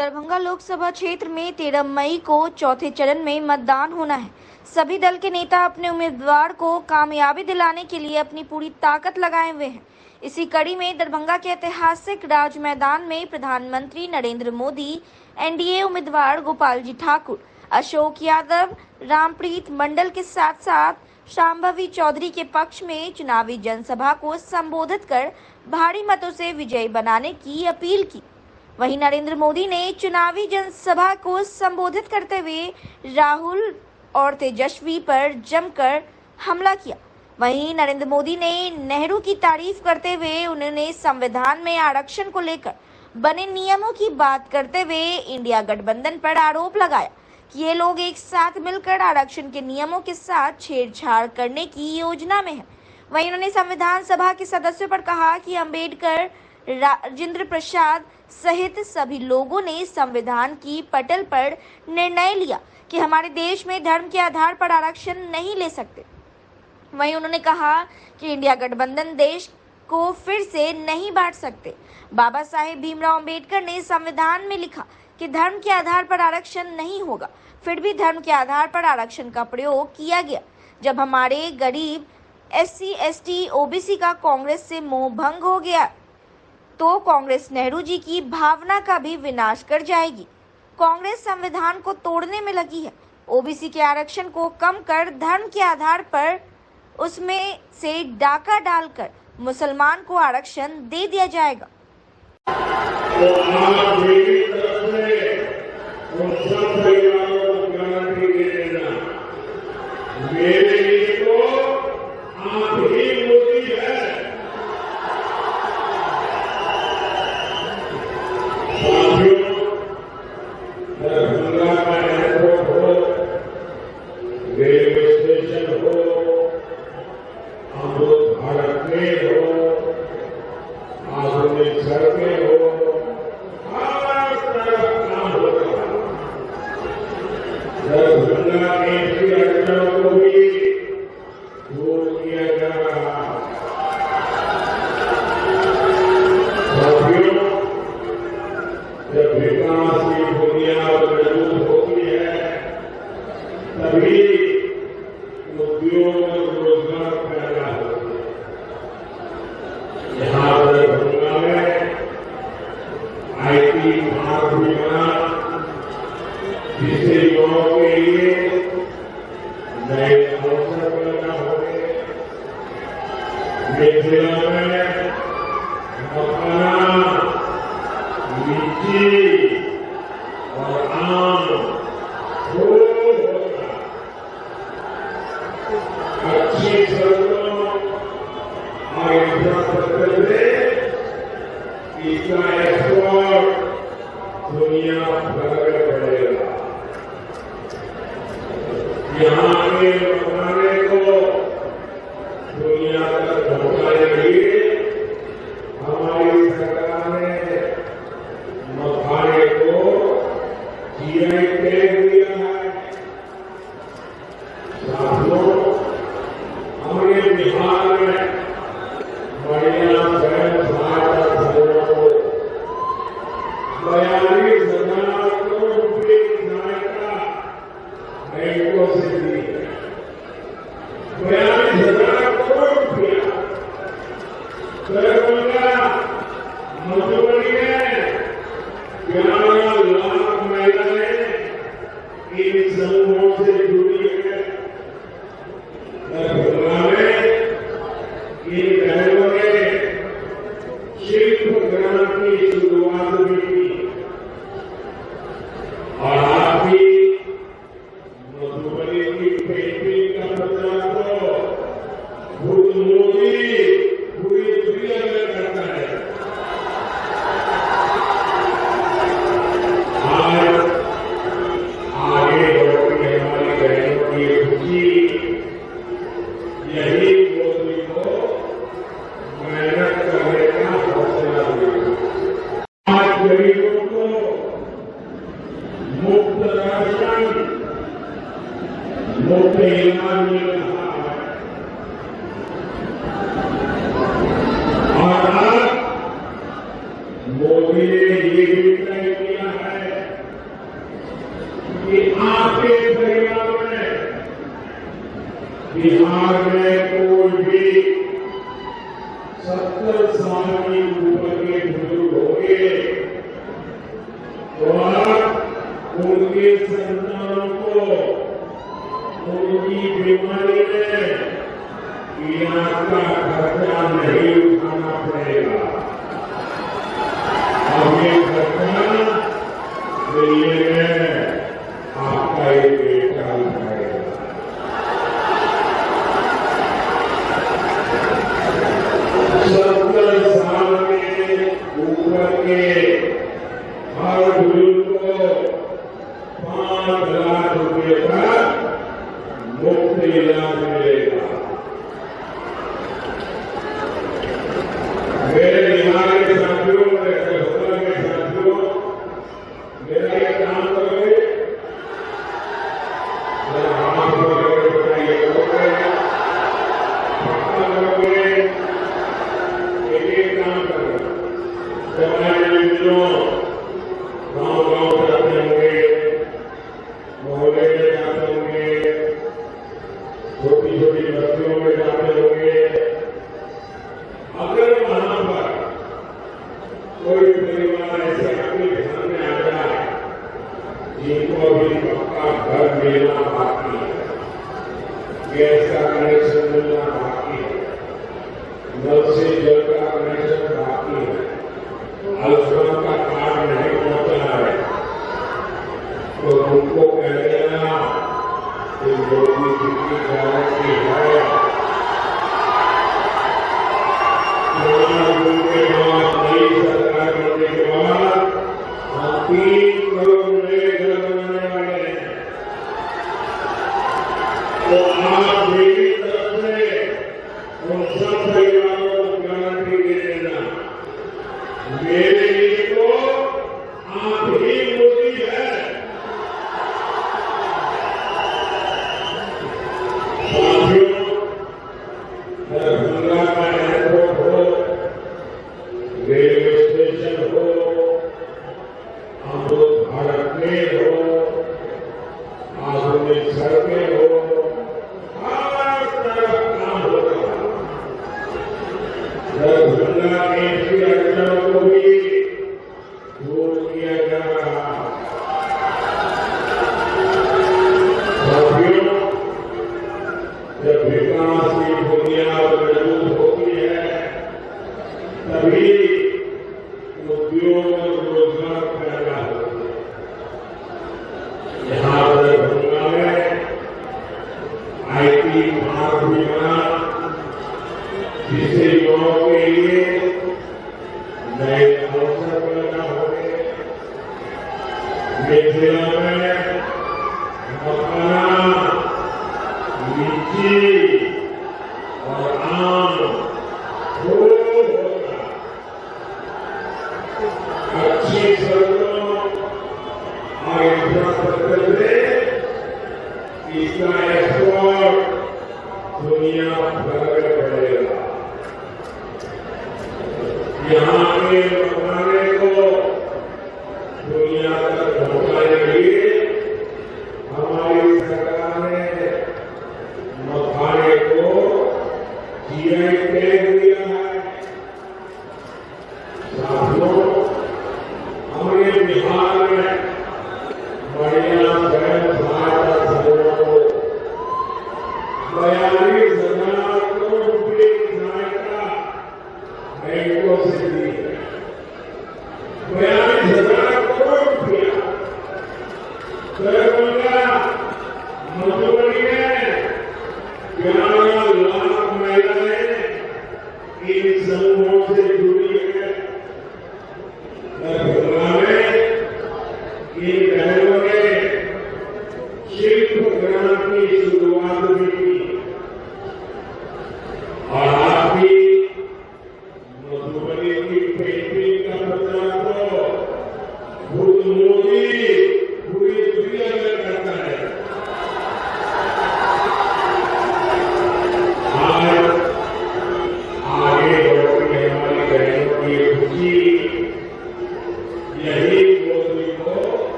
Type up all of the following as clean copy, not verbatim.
दरभंगा लोकसभा क्षेत्र में 13 मई को चौथे चरण में मतदान होना है। सभी दल के नेता अपने उम्मीदवार को कामयाबी दिलाने के लिए अपनी पूरी ताकत लगाए हुए हैं। इसी कड़ी में दरभंगा के ऐतिहासिक राज मैदान में प्रधानमंत्री नरेंद्र मोदी, एनडीए उम्मीदवार गोपाल जी ठाकुर, अशोक यादव, रामप्रीत मंडल के साथ साथ शांभवी चौधरी के पक्ष में चुनावी जनसभा को संबोधित कर भारी मतों से विजयी बनाने की अपील की। वहीं नरेंद्र मोदी ने चुनावी जनसभा को संबोधित करते हुए राहुल और तेजस्वी पर जमकर हमला किया। वहीं नरेंद्र मोदी ने नेहरू की तारीफ करते हुए उन्होंने संविधान में आरक्षण को लेकर बने नियमों की बात करते हुए इंडिया गठबंधन पर आरोप लगाया कि ये लोग एक साथ मिलकर आरक्षण के नियमों के साथ छेड़छाड़ करने की योजना में है। वहीं उन्होंने संविधान सभा के सदस्यों पर कहा कि अंबेडकर, राजेंद्र प्रसाद सहित सभी लोगों ने संविधान की पटल पर निर्णय लिया कि हमारे देश में धर्म के आधार पर आरक्षण नहीं ले सकते। वहीं उन्होंने कहा कि इंडिया गठबंधन देश को फिर से नहीं बांट सकते। बाबा साहेब भीमराव अंबेडकर ने संविधान में लिखा कि धर्म के आधार पर आरक्षण नहीं होगा, फिर भी धर्म के आधार पर आरक्षण का प्रयोग किया गया। जब हमारे गरीब SC, ST, OBC का कांग्रेस से मोह भंग हो गया तो कांग्रेस नेहरू जी की भावना का भी विनाश कर जाएगी। कांग्रेस संविधान को तोड़ने में लगी है। OBC के आरक्षण को कम कर धर्म के आधार पर उसमें से डाका डालकर मुसलमान को आरक्षण दे दिया जाएगा। रेलवे स्टेशन हो, अमृत भारत में हो, आधुनिक सड़कें हो, हर तरफ काम हो रहा है। दरभंगा के अड़चनों को भी दूर किया जा रहा है। साथियों, जब विकास की बुनियाद मजबूत होती है तभी उद्योग और रोजगार पैदा होते हैं। यहाँ दरभंगा में IT पार्क भी बना, जिससे युवाओं के लिए नए अवसर पैदा होंगे। मिथिला में मखाना, लीची और आम अच्छी सड़कों और इंफ्रास्ट्रक्चर से इसका एक्सपोर्ट दुनिया भर में बढ़ेगा। यहाँ के मखाने को दुनिया तक पहुँचाने के लिए हमारी सरकार ने मखाने को GI टैग दिया है। साथियों, हमारे बिहार में बढ़िया बिहार में कोई भी 70 साल की ऊपर के बुजुर्ग होंगे तो आप उनके संतानों को उनकी बीमारी में इलाज का खर्चा नहीं उठाना पड़ेगा। अब ये खर्चा दिल्ली में आपका एक बेटा उठाएगा। 70 साल के ऊपर के हर बुजुर्ग को 5 लाख रुपए का मुफ्त इलाज मिलेगा। मेरे बिहार के साथियों, मेरे कलकत्ता के साथियों, मेरा ये काम करोगे, मेरा हाथ पकड़ोगे, बताइए करोगे, एक काम करोगे। जब मैं गाँव जाते होंगे, मोहल्ले में जाते होंगे, छोटी छोटी बस्तियों में जाते होंगे, अगर वहां पर कोई परिवार ऐसे आपके ध्यान में आ जाए जिनको भी पक्का घर मिलना बाकी है, गैस का कनेक्शन मिलना बाकी है, नल से जल का कनेक्शन बाकी है, आयुष्मान का कार्ड नहीं पहुंचा है, तो उनको कह देना कि मोदी जी की गारंटी है। के बाद नई सरकार बनने के बाद हम 3 करोड़ नए घर बनाने वाले हैं। तो आप मेरी तरफ से उन सब परिवारों को गारंटी दे देना, मेरे लिए तो आप ही मोदी है। साथियों, दरभंगा का एयरपोर्ट हो, रेलवे स्टेशन हो, अमृत भारत में हो, आधुनिक सड़कें हो, हर तरफ काम हो रहा है। दरभंगा के श्री अड्डा को भी दूर किया जा रहा है। साथियों, जब विकास की बुनियाद मजबूत होती है तभी उद्योग और रोजगार पैदा होते हैं। यहाँ दरभंगा में IT पार्क भी बना, जिससे युवाओं के लिए नए अवसर पैदा होंगे। मिथिला में मखाना, लीची और आम खूब होगा। अच्छी सड़कों और इंफ्रास्ट्रक्चर से इसका एक्सपोर्ट दुनिया भर में बढ़ेगा। यहाँ के मखाने को दुनिया तक पहुंचाने के लिए हमारी सरकार ने मखाने को GI टैग दिया है। साथियों, हमारे बिहार में बढ़िया स्वयं सहायता समूहों को 42,000 करोड़ रुपये की सहायता बैंकों से दी है। 42,000 करोड़ रुपया दरभंगा, मधुबनी में 11 लाख महिलाएं इन समूहों से जुड़ी है। दरभंगा में इन बहनों ने शिल्प ग्राम की शुरुआत भी की और आप भी मधुबनी की पेंटिंग का प्रचार तो खुद मोदी पूरी दुनिया में करता है।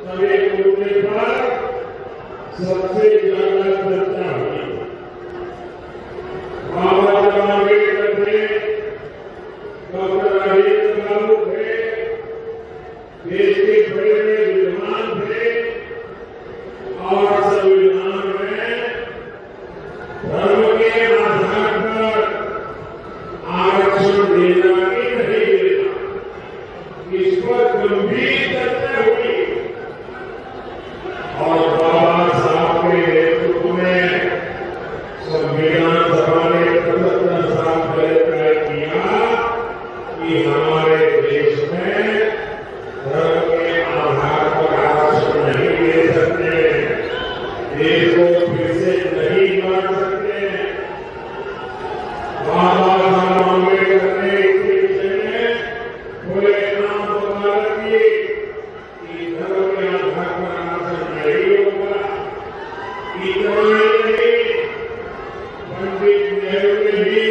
सभी मुद्दे पर सबसे ज्यादा चर्चा हुई। बाबा साहब अम्बेडकर थे, डॉक्टर राजेंद्र बाबू थे, देश के बड़े बड़े विद्वान थे और संविधान में धर्म के आधार पर आरक्षण देना ही नहीं देना, इस पर गंभीर चर्चा हुई। और बाबा साहब के नेतृत्व में संविधान सभा ने 75 साल पहले तय किया कि हमारे देश में धर्म के आधार पर आरक्षण नहीं दे सकते, देश को फिर से नहीं बांट सकते। बाबा साहब अम्बेडकर ने इसके विषय में खुले नाम वकालत की कि धर्म के आधार पर आरक्षण नहीं होगा। इतना ही नहीं, पंडित नेहरू ने भी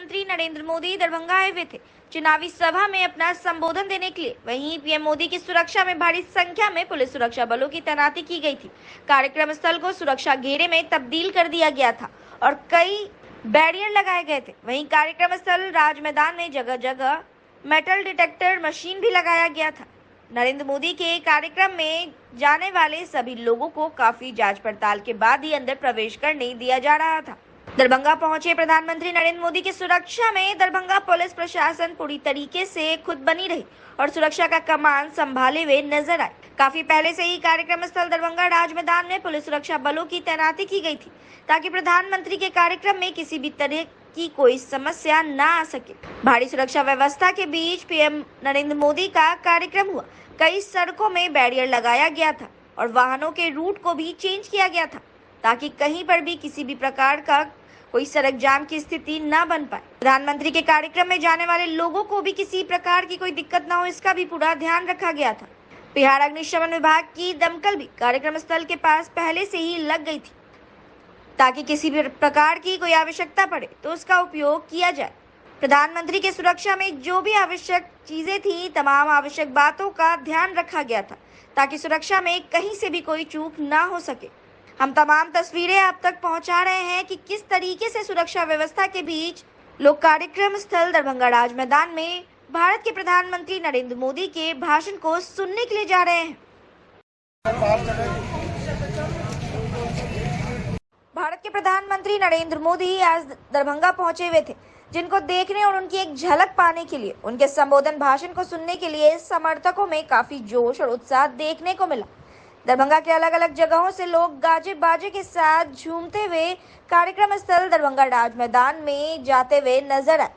प्रधानमंत्री नरेंद्र मोदी दरभंगा आए हुए थे चुनावी सभा में अपना संबोधन देने के लिए। वहीं पीएम मोदी की सुरक्षा में भारी संख्या में पुलिस सुरक्षा बलों की तैनाती की गई थी। कार्यक्रम स्थल को सुरक्षा घेरे में तब्दील कर दिया गया था और कई बैरियर लगाए गए थे। वहीं कार्यक्रम स्थल राज मैदान में जगह जगह मेटल डिटेक्टर मशीन भी लगाया गया था। नरेंद्र मोदी के कार्यक्रम में जाने वाले सभी लोगों को काफी जांच पड़ताल के बाद ही अंदर प्रवेश करने दिया जा रहा था। दरभंगा पहुंचे प्रधानमंत्री नरेंद्र मोदी की सुरक्षा में दरभंगा पुलिस प्रशासन पूरी तरीके से खुद बनी रही और सुरक्षा का कमान संभाले हुए नजर आए। काफी पहले से ही कार्यक्रम स्थल दरभंगा राज मैदान में पुलिस सुरक्षा बलों की तैनाती की गई थी ताकि प्रधानमंत्री के कार्यक्रम में किसी भी तरह की कोई समस्या न आ सके। भारी सुरक्षा व्यवस्था के बीच पीएम नरेंद्र मोदी का कार्यक्रम हुआ। कई सड़कों में बैरियर लगाया गया था और वाहनों के रूट को भी चेंज किया गया था ताकि कहीं पर भी किसी भी प्रकार का कोई सड़क जाम की स्थिति न बन पाए। प्रधानमंत्री के कार्यक्रम में जाने वाले लोगों को भी किसी प्रकार की कोई दिक्कत न हो, इसका भी पूरा ध्यान रखा गया था। बिहार अग्निशमन विभाग की दमकल भी कार्यक्रम स्थल के पास पहले से ही लग गई थी ताकि किसी भी प्रकार की कोई आवश्यकता पड़े तो उसका उपयोग किया जाए। प्रधानमंत्री के सुरक्षा में जो भी आवश्यक चीजें थी, तमाम आवश्यक बातों का ध्यान रखा गया था ताकि सुरक्षा में कहीं से भी कोई चूक ना हो सके। हम तमाम तस्वीरें आप तक पहुंचा रहे हैं कि किस तरीके से सुरक्षा व्यवस्था के बीच लोग कार्यक्रम स्थल दरभंगा राज मैदान में भारत के प्रधानमंत्री नरेंद्र मोदी के भाषण को सुनने के लिए जा रहे हैं। भारत के प्रधानमंत्री नरेंद्र मोदी आज दरभंगा पहुंचे हुए थे, जिनको देखने और उनकी एक झलक पाने के लिए, उनके संबोधन भाषण को सुनने के लिए समर्थकों में काफी जोश और उत्साह देखने को मिला। दरभंगा के अलग अलग जगहों से लोग गाजे बाजे के साथ झूमते हुए कार्यक्रम स्थल दरभंगा राज मैदान में जाते हुए नजर आए।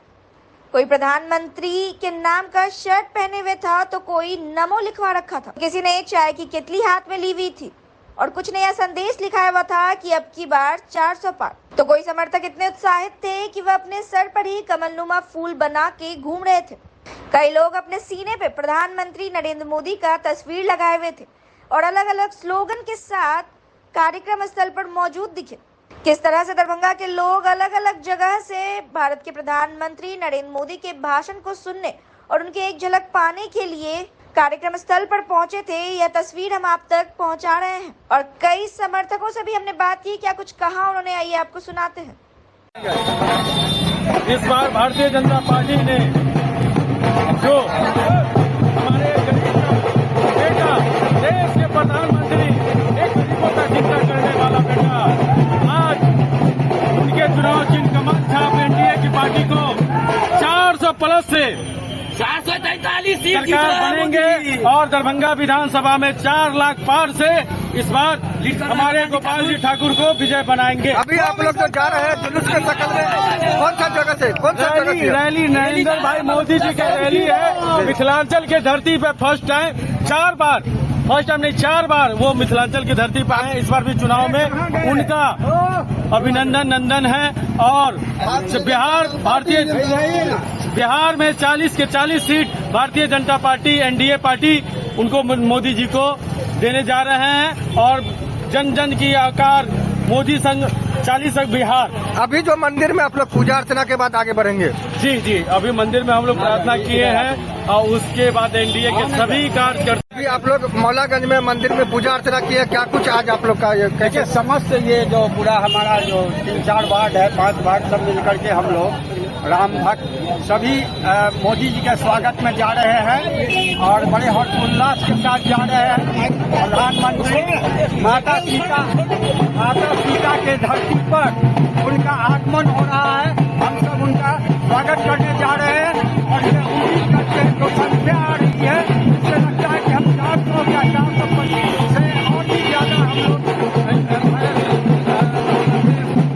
कोई प्रधानमंत्री के नाम का शर्ट पहने हुए था तो कोई नमो लिखवा रखा था। किसी ने चाय की केतली हाथ में ली हुई थी और कुछ ने यह संदेश लिखाया हुआ था कि अब की बार 400 पार। तो कोई समर्थक इतने उत्साहित थे कि वह अपने सर पर ही कमलनुमा फूल बना के घूम रहे थे। कई लोग अपने सीने पे प्रधानमंत्री नरेंद्र मोदी का तस्वीर लगाए हुए थे और अलग अलग स्लोगन के साथ कार्यक्रम स्थल पर मौजूद दिखे। किस तरह से दरभंगा के लोग अलग अलग जगह से भारत के प्रधानमंत्री नरेंद्र मोदी के भाषण को सुनने और उनके एक झलक पाने के लिए कार्यक्रम स्थल पर पहुंचे थे, यह तस्वीर हम आप तक पहुंचा रहे हैं। और कई समर्थकों से भी हमने बात की, क्या कुछ कहा उन्होंने, आइए आपको सुनाते हैं। इस बार भारतीय जनता पार्टी ने जो हमारे बेटा देश के प्रधानमंत्री, एक गरीबों का चिंता करने वाला बेटा, आज उनके चुनाव चिन्ह कमल छाप एनडीए की पार्टी को 400 प्लस से 443 सीट सरकार बनेंगे और दरभंगा विधानसभा में 4 लाख पार से इस बार हमारे गोपाल जी ठाकुर को विजय बनाएंगे। अभी आप लोग जो जा रहे हैं जुलूस के शक्ल में, कौन सा जगह से, कौन सा जगह से? रैली नरेंद्र भाई मोदी जी की रैली है। मिथिलांचल की धरती पे फर्स्ट टाइम 4 बार वो मिथिलांचल की धरती पर आए। इस बार भी चुनाव में उनका अभिनंदन नंदन है। और बिहार में 40 के 40 seat Bharatiya Janata party NDA party उनको मोदी जी को देने जा रहे हैं। और जन जन की आकार मोदी संग 40 बिहार। अभी जो मंदिर में आप लोग पूजा अर्चना के बाद आगे बढ़ेंगे? जी, अभी मंदिर में हम लोग प्रार्थना किए हैं और उसके बाद एनडीए के सभी कार्यकर्ता। अभी आप लोग मौलागंज में मंदिर में पूजा अर्चना किए, क्या कुछ आज आप लोग का? देखिए, समस्त ये जो पूरा हमारा जो 3-4 वार्ड है, 5 वार्ड, सब मिल करके हम लोग राम भक्त सभी मोदी जी के स्वागत में जा रहे हैं और बड़े हर्षोल्लास के साथ जा रहे हैं। प्रधानमंत्री माता सीता के धरती पर उनका आगमन हो रहा है। हम सब उनका स्वागत करने जा रहे हैं और ये उम्मीद करते हैं जो संख्या आ रही है, इससे लगता है कि हम 400 या 425 से और भी ज्यादा हम लोग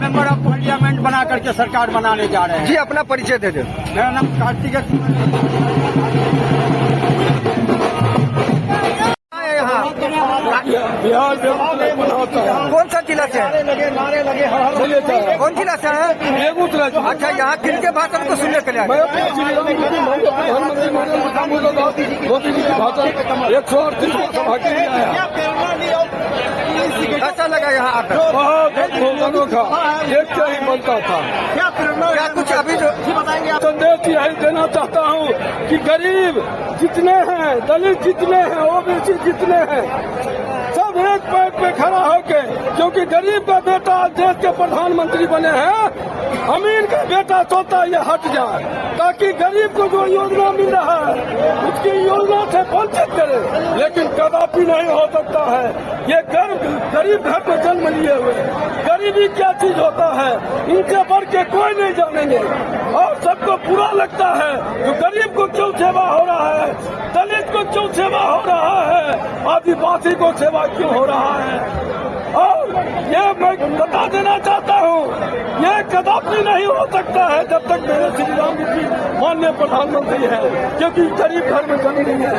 मेंबर ऑफ पार्लियामेंट बना करके सरकार बनाने जा रहे हैं। जी, अपना परिचय दे दे। मेरा नाम कार्तिक बिहार कौन सा जिला से है? कौन जिला से है? बेगूसराय। अच्छा, यहाँ किनके भाषण को सुनने के लिए आए? मोदी जी की भाषण 138 सभा के लिए आया। कैसा लगा यहाँ आकर? बहुत अनोखा, देख के ही बनता था। क्या कुछ अभी जो बताएंगे आप? संदेश यही देना चाहता हूँ कि गरीब जितने हैं, दलित जितने हैं, ओबीसी जितने हैं, सब एक पैर पे खड़ा होके, क्योंकि गरीब का बेटा देश के प्रधानमंत्री बने हैं, अमीर का बेटा सोचता ये हट जाए, ताकि गरीब को जो योजना मिल रहा है उसकी योजना से वंचित करे। लेकिन कदापि नहीं हो सकता है। ये गरीब घर में जन्म लिए हुए, गरीबी क्या चीज होता है इनसे बढ़ के कोई नहीं जानेंगे। और सबको बुरा लगता है जो गरीब को क्यों सेवा हो रहा है, दलित को क्यों सेवा हो रहा है, आदिवासी को सेवा क्यों हो रहा है। और ये मैं बता देना चाहता हूँ, ये कदापि नहीं हो सकता है जब तक मेरे श्री राम जी माननीय प्रधानमंत्री है, क्योंकि गरीब घर में जन्म नहीं है।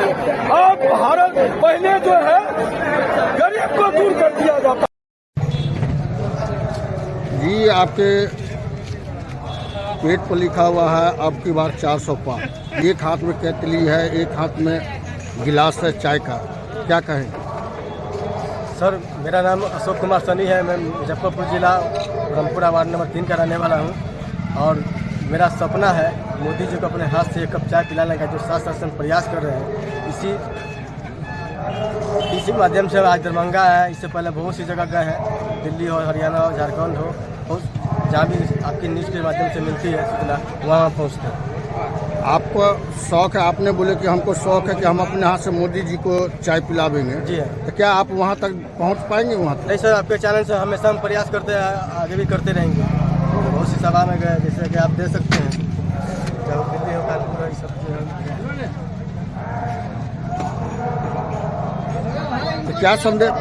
अब भारत पहले जो है गरीब को दूर कर दिया जाता। जी आपके पेट पर लिखा हुआ है अब की बार 400 पार। एक हाथ में केतली है, एक हाथ में गिलास है चाय का, क्या कहें? सर मेरा नाम अशोक कुमार सनी है। मैं मुजफ्फरपुर जिला ब्रह्मपुरा वार्ड नंबर 3 का रहने वाला हूं। और मेरा सपना है मोदी जी को अपने हाथ से एक कप चाय पिलाने का, जो शासन प्रयास कर रहे हैं। इसी माध्यम से आज दरभंगा है, इससे पहले बहुत सी जगह गए हैं, दिल्ली हो, हरियाणा हो, झारखंड हो, बहुत जहाँ भी आपकी न्यूज़ के माध्यम से मिलती है सूचना, वहाँ पहुँचते हैं। आपको शौक है, आपने बोले कि हमको शौक है कि हम अपने हाथ से मोदी जी को चाय पिलावेंगे। जी है। तो क्या आप वहाँ तक पहुँच पाएंगे? वहाँ तक नहीं सर, आपके चैनल से हमेशा हम प्रयास करते हैं, आगे भी करते रहेंगे। बहुत सी सभा में गए, जैसे कि आप दे सकते हैं, चाहे दिल्ली हो, कानपुर हो, सब। तो क्या संदेश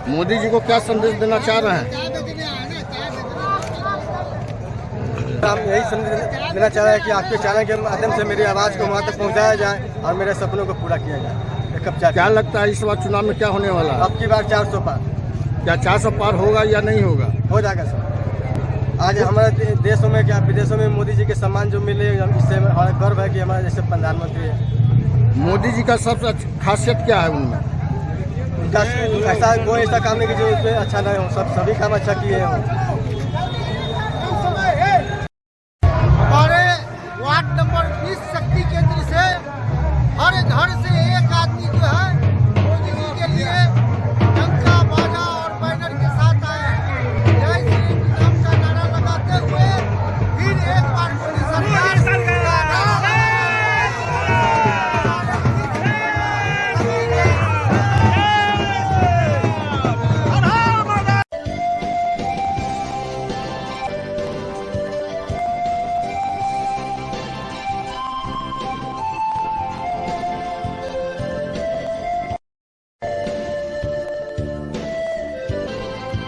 मोदी जी को क्या संदेश देना चाह रहे हैं? हम यही संदेश देना चाह रहे हैं कि आपके चैनल के माध्यम से मेरी आवाज़ को वहाँ तक पहुँचाया जाए और मेरे सपनों को पूरा किया जाए। एक कप चाय। क्या लगता है इस बार चुनाव में क्या होने वाला है? अब की बार 400 पार। क्या 400 पार होगा या नहीं होगा? हो जाएगा सर। आज हमारे देशों में, क्या विदेशों में मोदी जी के सम्मान जो मिले, इससे हमारा गर्व है कि हमारे जैसे प्रधानमंत्री है। मोदी जी का सबसे खासियत क्या है उनमें? उनका ऐसा कोई ऐसा काम नहीं कि जो उसमें अच्छा नहीं हो, सभी काम अच्छा किए हों। हमारे वार्ड नंबर 20 शक्ति